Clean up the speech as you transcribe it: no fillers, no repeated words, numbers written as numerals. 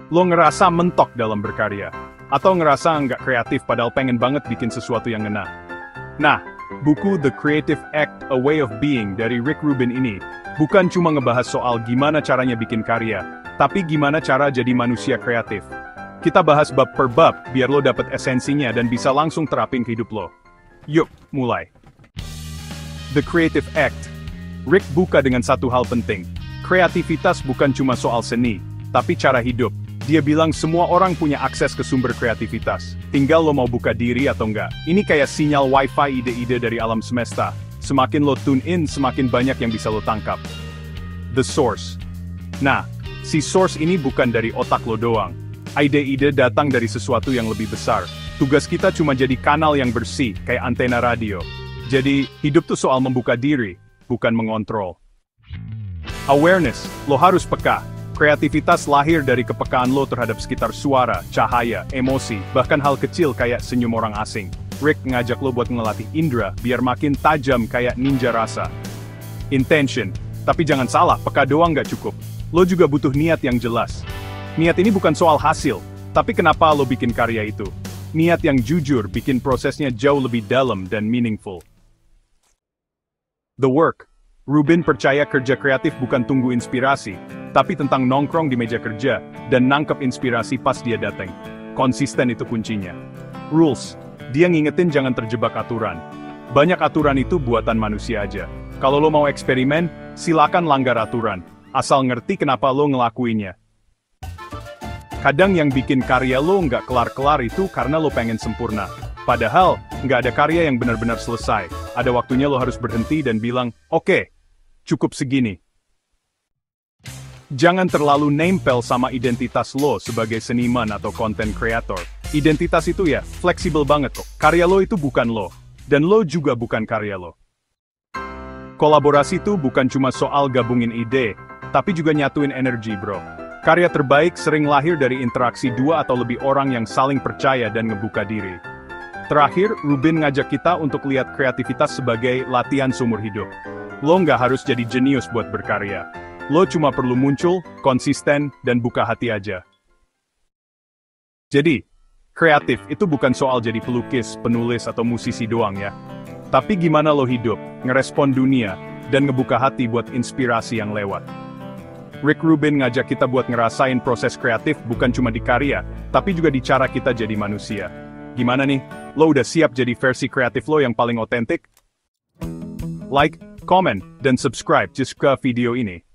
Lo ngerasa mentok dalam berkarya. Atau ngerasa nggak kreatif padahal pengen banget bikin sesuatu yang ngena. Nah, buku The Creative Act, A Way of Being dari Rick Rubin ini, bukan cuma ngebahas soal gimana caranya bikin karya, tapi gimana cara jadi manusia kreatif. Kita bahas bab per bab, biar lo dapet esensinya dan bisa langsung terapin ke hidup lo. Yuk, mulai. The Creative Act. Rick buka dengan satu hal penting. Kreativitas bukan cuma soal seni, tapi cara hidup. Dia bilang semua orang punya akses ke sumber kreativitas. Tinggal lo mau buka diri atau enggak. Ini kayak sinyal wifi ide-ide dari alam semesta. Semakin lo tune in, semakin banyak yang bisa lo tangkap. The Source. Nah, si source ini bukan dari otak lo doang. Ide-ide datang dari sesuatu yang lebih besar. Tugas kita cuma jadi kanal yang bersih, kayak antena radio. Jadi, hidup tuh soal membuka diri, bukan mengontrol. Awareness, lo harus peka. Kreativitas lahir dari kepekaan lo terhadap sekitar suara, cahaya, emosi, bahkan hal kecil kayak senyum orang asing. Rick ngajak lo buat ngelatih indera, biar makin tajam kayak ninja rasa. Intention, tapi jangan salah, peka doang nggak cukup. Lo juga butuh niat yang jelas. Niat ini bukan soal hasil, tapi kenapa lo bikin karya itu. Niat yang jujur bikin prosesnya jauh lebih dalam dan meaningful. The Work. Rubin percaya kerja kreatif bukan tunggu inspirasi, tapi tentang nongkrong di meja kerja, dan nangkep inspirasi pas dia datang. Konsisten itu kuncinya. Rules. Dia ngingetin jangan terjebak aturan. Banyak aturan itu buatan manusia aja. Kalau lo mau eksperimen, silakan langgar aturan. Asal ngerti kenapa lo ngelakuinnya. Kadang yang bikin karya lo nggak kelar-kelar itu karena lo pengen sempurna. Padahal, nggak ada karya yang benar-benar selesai. Ada waktunya lo harus berhenti dan bilang, oke, cukup segini. Jangan terlalu nempel sama identitas lo sebagai seniman atau content creator. Identitas itu ya, fleksibel banget kok. Karya lo itu bukan lo. Dan lo juga bukan karya lo. Kolaborasi itu bukan cuma soal gabungin ide, tapi juga nyatuin energi, bro. Karya terbaik sering lahir dari interaksi dua atau lebih orang yang saling percaya dan ngebuka diri. Terakhir, Rubin ngajak kita untuk lihat kreativitas sebagai latihan seumur hidup. Lo nggak harus jadi jenius buat berkarya. Lo cuma perlu muncul, konsisten, dan buka hati aja. Jadi, kreatif itu bukan soal jadi pelukis, penulis, atau musisi doang ya. Tapi gimana lo hidup, ngerespon dunia, dan ngebuka hati buat inspirasi yang lewat. Rick Rubin ngajak kita buat ngerasain proses kreatif bukan cuma di karya, tapi juga di cara kita jadi manusia. Gimana nih? Lo udah siap jadi versi kreatif lo yang paling otentik? Like, comment, dan subscribe just ke video ini.